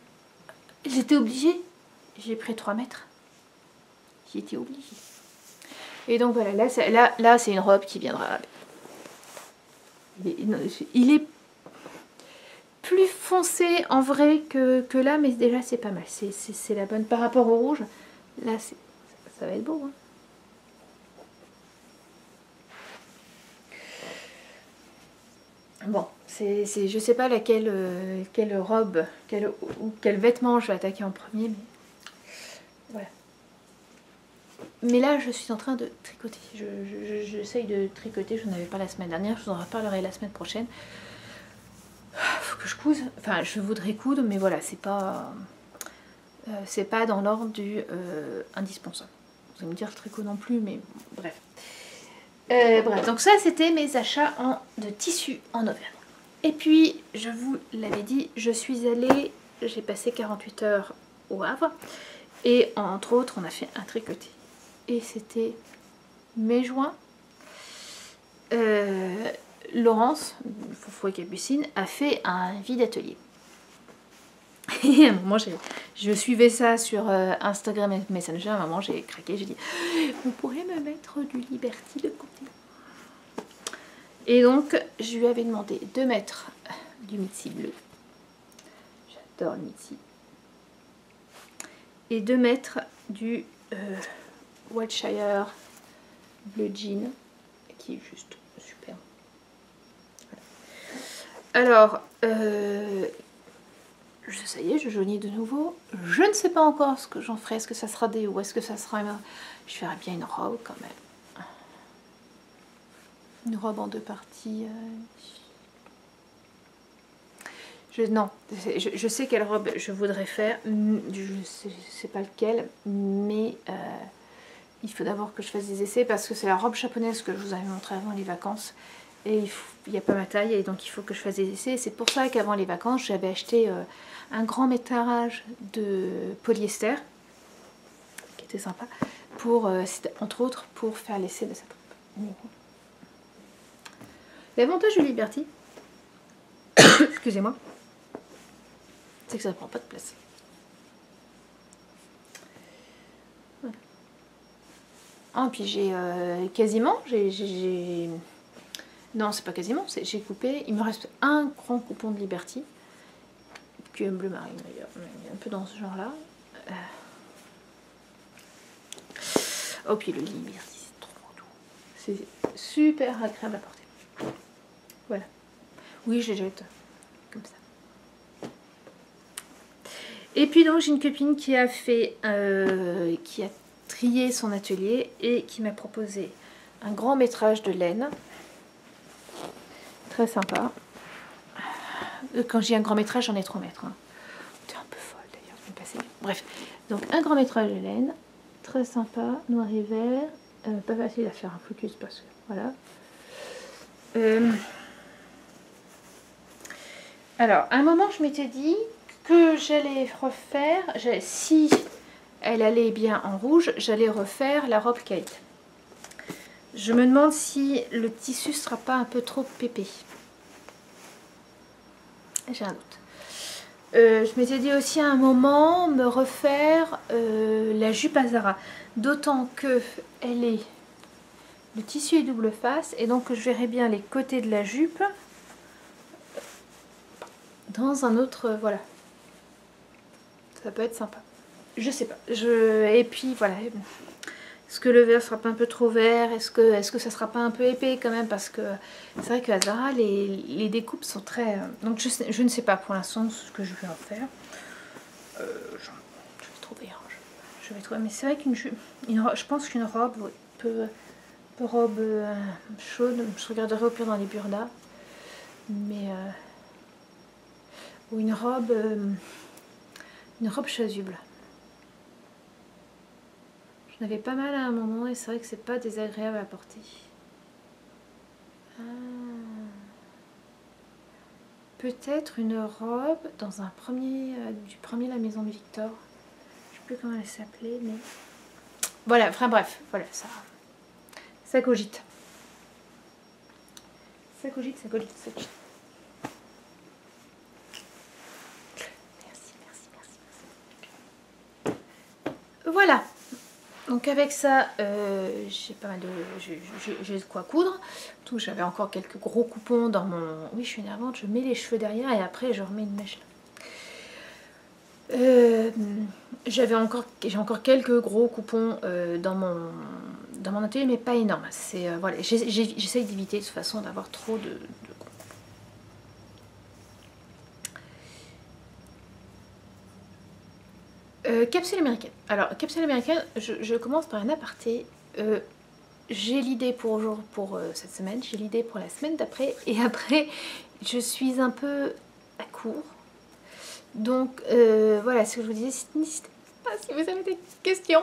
j'étais obligée. J'ai pris 3 mètres. J'y étais obligée. Et donc voilà, là c'est une robe qui viendra. Il est plus foncé en vrai que là, mais déjà c'est pas mal. C'est la bonne par rapport au rouge. Là, ça va être beau. Hein. Bon, je sais pas quelle robe, quel vêtement je vais attaquer en premier, mais voilà. Mais là, je suis en train de tricoter. J'essaye de tricoter, je n'en avais pas la semaine dernière, je vous en reparlerai la semaine prochaine. Faut que je couse, enfin je voudrais coudre, mais voilà, c'est pas dans l'ordre du indispensable. Vous allez me dire le tricot non plus, mais bref. Bref, donc ça c'était mes achats de tissu en Auvergne. Et puis, je vous l'avais dit, j'ai passé 48 heures au Havre, et entre autres, on a fait un tricoté. Et c'était mes joints. Laurence, Foufou Capucine, a fait un vide atelier. Et à un moment, je suivais ça sur Instagram et Messenger. À un moment, j'ai craqué. J'ai dit, vous pourrez me mettre du Liberty de côté. Et donc, je lui avais demandé de mettre du Mitzi bleu. J'adore le Mitzi. et 2 mètres du Wiltshire bleu jean qui est juste super. Alors, ça y est, je jaunis de nouveau. Je ne sais pas encore ce que j'en ferai. Est-ce que ça sera des ou est-ce que ça sera... Je ferai bien une robe quand même. Une robe en 2 parties. Non, je sais quelle robe je voudrais faire. Je sais pas lequel, mais il faut d'abord que je fasse des essais parce que c'est la robe japonaise que je vous avais montré avant les vacances. Et il n'y a pas ma taille et donc il faut que je fasse des essais. C'est pour ça qu'avant les vacances, j'avais acheté un grand métrage de polyester qui était sympa, pour, entre autres pour faire l'essai de cette robe. L'avantage de Liberty, excusez-moi, c'est que ça ne prend pas de place. Voilà. Ah, puis j'ai quasiment, non, c'est pas quasiment, j'ai coupé, il me reste un grand coupon de Liberty, qui est un bleu marine d'ailleurs, un peu dans ce genre-là. Oh, puis le Liberty, c'est trop doux. C'est super agréable à porter. Voilà. Oui, je les jette comme ça. Et puis donc, j'ai une copine qui a fait, qui a trié son atelier et qui m'a proposé un grand métrage de laine. Très sympa. Quand j'ai un grand métrage, j'en ai 3 mètres. Hein. T'es un peu folle d'ailleurs, je vais passer. Bref, donc un grand métrage de laine, très sympa, noir et vert. Pas facile à faire un focus parce que voilà. Alors, à un moment, je m'étais dit que j'allais refaire, si elle allait bien en rouge, j'allais refaire la robe Kate. Je me demande si le tissu ne sera pas un peu trop épais. J'ai un doute. Je m'étais dit aussi à un moment me refaire la jupe Azara. D'autant que le tissu est double face et donc je verrai bien les côtés de la jupe dans un autre... voilà. Ça peut être sympa. Je sais pas. Et puis voilà. Est-ce que le vert sera pas un peu trop vert? Est-ce que ça sera pas un peu épais quand même? Parce que c'est vrai que Zara, les découpes sont très... Donc je ne sais pas pour l'instant ce que je vais en faire. Je vais trouver. Je vais trouver. Mais c'est vrai je pense qu'une robe, robe chaude, je regarderai au pire dans les burdas. Mais... ou une robe chasuble. J'en avais pas mal à un moment et c'est vrai que c'est pas désagréable à porter. Peut-être une robe dans un du premier La Maison de Victor. Je sais plus comment elle s'appelait, mais voilà. Enfin bref, voilà, ça cogite. Ça cogite. Merci. Voilà. Donc avec ça, j'ai pas mal de... j'ai de quoi coudre. Donc j'avais encore quelques gros coupons dans mon... Oui, je suis énervante, je mets les cheveux derrière et après je remets une mèche là. J'ai encore quelques gros coupons dans mon atelier, mais pas énorme. Voilà, j'essaye d'éviter de toute façon d'avoir trop de capsule américaine. Alors, capsule américaine, je commence par un aparté. J'ai l'idée pour cette semaine, j'ai l'idée pour la semaine d'après, et après, je suis un peu à court. Donc, voilà ce que je vous disais. N'hésitez pas, si vous avez des questions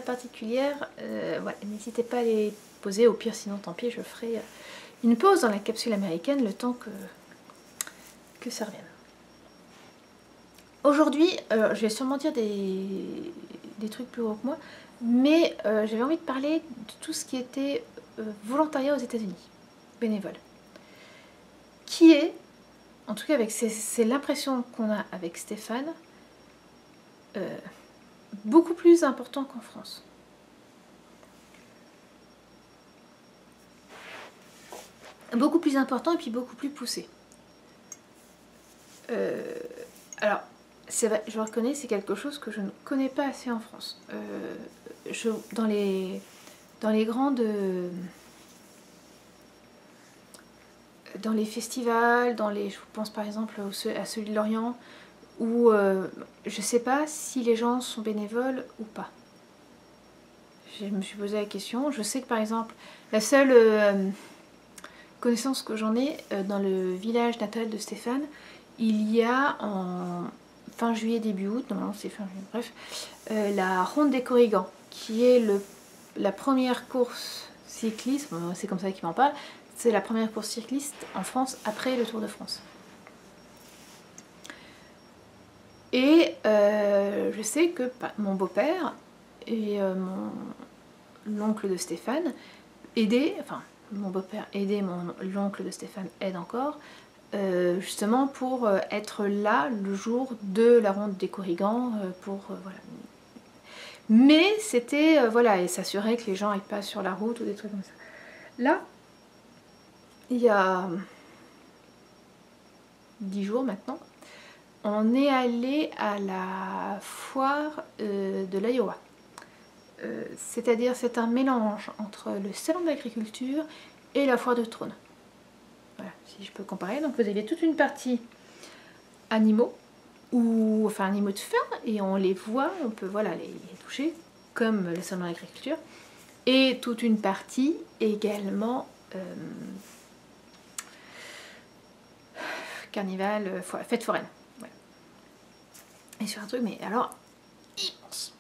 particulières, voilà, n'hésitez pas à les poser. Au pire, sinon, tant pis, je ferai une pause dans la capsule américaine le temps que ça revienne. Aujourd'hui, je vais sûrement dire des trucs plus gros que moi, mais j'avais envie de parler de tout ce qui était volontariat aux États-Unis, bénévole. Qui est, en tout cas c'est l'impression qu'on a avec Stéphane, beaucoup plus important qu'en France. Beaucoup plus important et puis beaucoup plus poussé. Alors, c'est vrai, je le reconnais, c'est quelque chose que je ne connais pas assez en France. Dans les grandes... dans les festivals, je pense par exemple à celui de Lorient, où je sais pas si les gens sont bénévoles ou pas. Je me suis posé la question. Je sais que par exemple, la seule connaissance que j'en ai, dans le village natal de Stéphane, il y a en fin juillet, début août, normalement c'est fin juillet, bref, la Ronde des Corrigans, qui est la première course cycliste, c'est comme ça qu'il m'en parle, c'est la première course cycliste en France après le Tour de France. Et je sais que mon beau-père et l'oncle de Stéphane mon beau-père aidait, l'oncle de Stéphane aide encore, justement pour être là le jour de la ronde des Corrigans, voilà. Mais c'était, voilà, et s'assurer que les gens n'aillent pas sur la route ou des trucs comme ça. Là, il y a 10 jours maintenant, on est allé à la foire de l'Iowa. C'est-à-dire, c'est un mélange entre le salon de l'agriculture et la foire de Trône. Voilà, si je peux comparer. Donc vous avez toute une partie animaux, enfin animaux de ferme, et on les voit, on peut voilà, les toucher, comme le salon de l'agriculture. Et toute une partie également carnival, fête foraine. Voilà. Et sur un truc, mais alors, immense.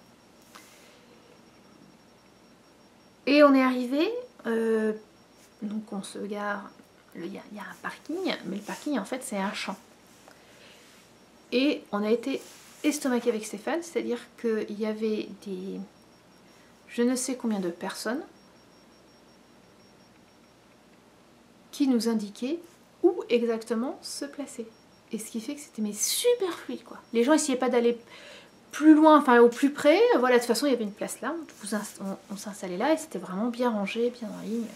Et on est arrivé, donc on se gare, il y a un parking, mais le parking en fait c'est un champ. Et on a été estomaqué avec Stéphane, c'est-à-dire qu'il y avait je ne sais combien de personnes qui nous indiquaient où exactement se placer. Et ce qui fait que c'était super fluide quoi. Les gens n'essayaient pas d'aller plus loin, enfin au plus près, voilà, de toute façon il y avait une place là, on s'installait là et c'était vraiment bien rangé, bien en ligne.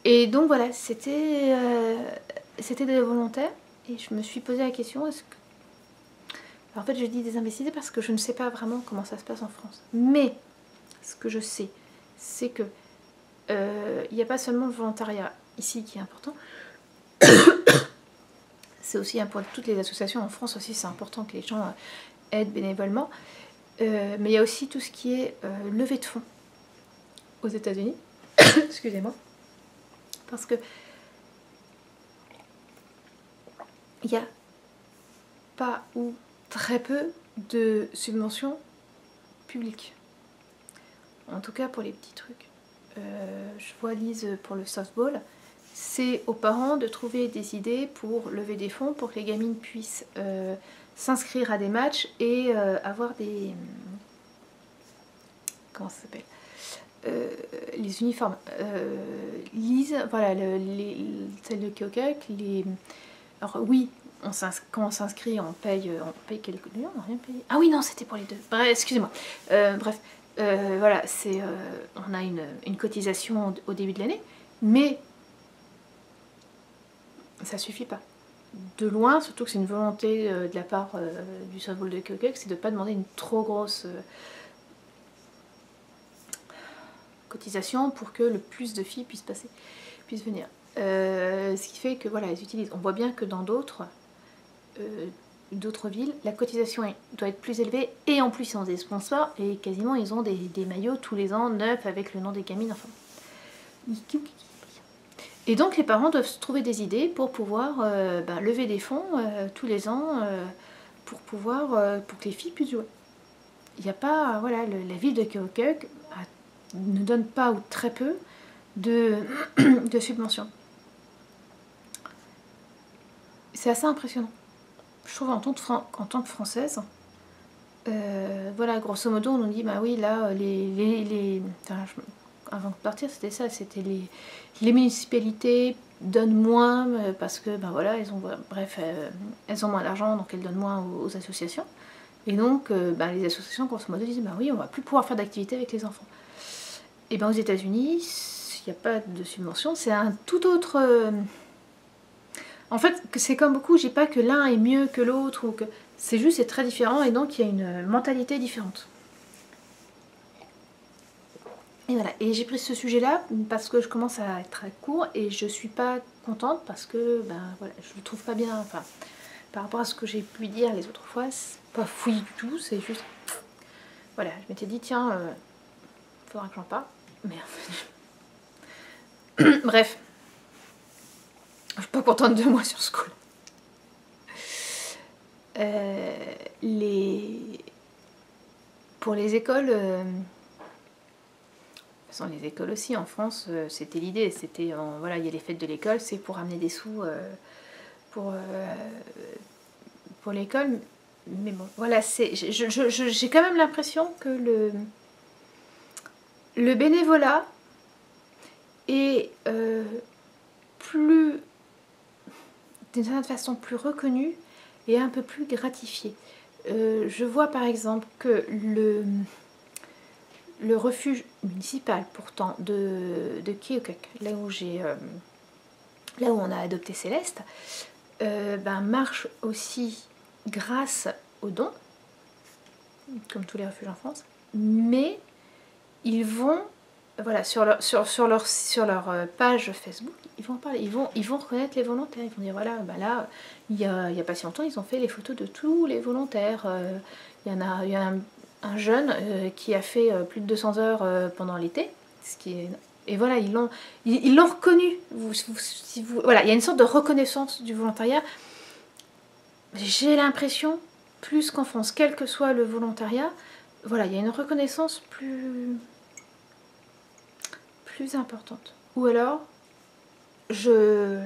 Et donc voilà, c'était des volontaires et je me suis posé la question, est-ce que... Alors, en fait je dis des imbéciles parce que je ne sais pas vraiment comment ça se passe en France. Mais ce que je sais, c'est que il n'y a pas seulement le volontariat ici qui est important, c'est aussi pour toutes les associations en France aussi, c'est important que les gens aident bénévolement. Mais il y a aussi tout ce qui est levée de fonds aux États-Unis. Excusez-moi. Parce que il n'y a pas ou très peu de subventions publiques. En tout cas pour les petits trucs. Je vois Lise pour le softball. C'est aux parents de trouver des idées pour lever des fonds pour que les gamines puissent s'inscrire à des matchs et avoir des... Comment ça s'appelle, les uniformes. Lise, voilà, celle de Kyokuk, alors oui, quand on s'inscrit, on paye quelques... Non, on n'a rien payé. Ah oui, non, c'était pour les deux. Bref, excusez-moi. Bref, voilà, on a une cotisation au début de l'année, mais ça suffit pas. De loin, surtout que c'est une volonté de la part du softball de Kyokuk, c'est de ne pas demander une trop grosse cotisation pour que le plus de filles puissent venir. Ce qui fait que voilà, ils utilisent. On voit bien que dans d'autres villes, la cotisation doit être plus élevée et en plus ils ont des sponsors et quasiment ils ont des maillots tous les ans neufs avec le nom des gamines. Enfin. Et donc les parents doivent se trouver des idées pour pouvoir lever des fonds tous les ans pour que les filles puissent jouer. Il n'y a pas, voilà, la ville de Kyokuk ne donne pas ou très peu de subventions. C'est assez impressionnant. Je trouve en tant que Française, voilà, grosso modo, on nous dit, bah oui, là, avant de partir, c'était ça, c'était les municipalités donnent moins parce que, ben voilà, elles ont moins d'argent, donc elles donnent moins aux associations. Et donc, les associations, grosso modo, disent, bah oui, on va plus pouvoir faire d'activités avec les enfants. Et bien aux États-Unis, il n'y a pas de subvention, c'est un tout autre... En fait, c'est comme beaucoup, je dis pas que l'un est mieux que l'autre, ou que c'est juste, c'est très différent, et donc il y a une mentalité différente. Et voilà, et j'ai pris ce sujet-là parce que je commence à être très court, et je suis pas contente parce que, ben voilà, je le trouve pas bien, enfin, par rapport à ce que j'ai pu dire les autres fois, c'est pas fouillis du tout, c'est juste... Voilà, je m'étais dit, tiens, faudra que j'en parle, mais bref, je suis pas contente de moi sur ce coup. Pour les écoles, de toute façon les écoles aussi en France, c'était l'idée, c'était voilà, il y a les fêtes de l'école, c'est pour amener des sous pour l'école, mais bon, voilà, j'ai quand même l'impression que le bénévolat est plus, d'une certaine façon, plus reconnu et un peu plus gratifié. Je vois par exemple que le refuge municipal pourtant de Keokuk, là où on a adopté Céleste, marche aussi grâce aux dons, comme tous les refuges en France, mais ils vont, voilà, sur leur page Facebook, ils vont parler, ils vont reconnaître les volontaires, ils vont dire voilà, bah là, il y a pas si longtemps, ils ont fait les photos de tous les volontaires. Il y a un jeune qui a fait plus de 200 heures pendant l'été, ce qui est... Et voilà, ils l'ont reconnu. Voilà, il y a une sorte de reconnaissance du volontariat. J'ai l'impression, plus qu'en France, quel que soit le volontariat, voilà, il y a une reconnaissance plus importante. Ou alors, je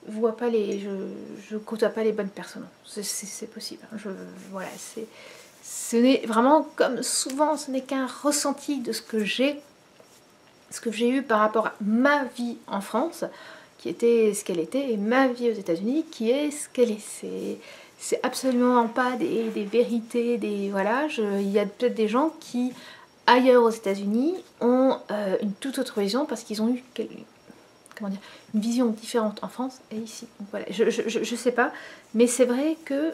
vois pas je côtoie pas les bonnes personnes. C'est possible. Voilà, ce n'est vraiment, comme souvent, ce n'est qu'un ressenti de ce que j'ai eu par rapport à ma vie en France, qui était ce qu'elle était, et ma vie aux États-Unis, qui est ce qu'elle est. C'est absolument pas des vérités, voilà. Il y a peut-être des gens qui, ailleurs aux États-Unis, ont une toute autre vision parce qu'ils ont eu comment dire, une vision différente en France et ici. Donc voilà, je sais pas, mais c'est vrai que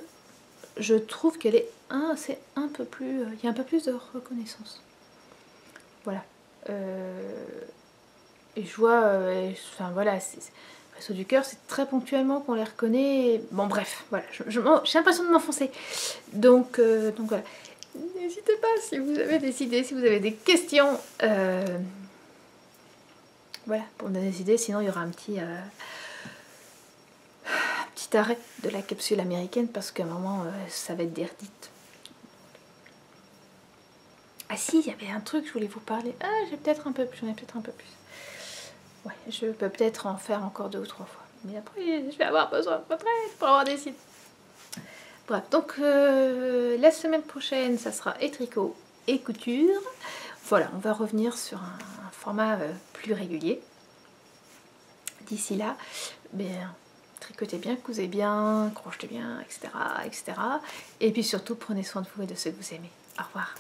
je trouve qu'elle est c'est un peu plus, il y a un peu plus de reconnaissance. Voilà. Et je vois, enfin voilà, Réseau du Cœur, c'est très ponctuellement qu'on les reconnaît. Bon bref, voilà, j'ai l'impression de m'enfoncer. Donc voilà. N'hésitez pas si vous avez des idées, si vous avez des questions. Voilà, pour me donner des idées, sinon il y aura un petit arrêt de la capsule américaine parce qu'à un moment ça va être déredite. Ah si, il y avait un truc, je voulais vous parler. Ah, j'en ai peut-être un peu plus. Ouais, je peux peut-être en faire encore 2 ou 3 fois. Mais après, je vais avoir besoin de votre aide pour avoir des idées. Bref, donc la semaine prochaine, ça sera tricot et couture. Voilà, on va revenir sur un format plus régulier. D'ici là, tricotez bien, cousez bien, crochetez bien, etc., etc. Et puis surtout, prenez soin de vous et de ceux que vous aimez. Au revoir.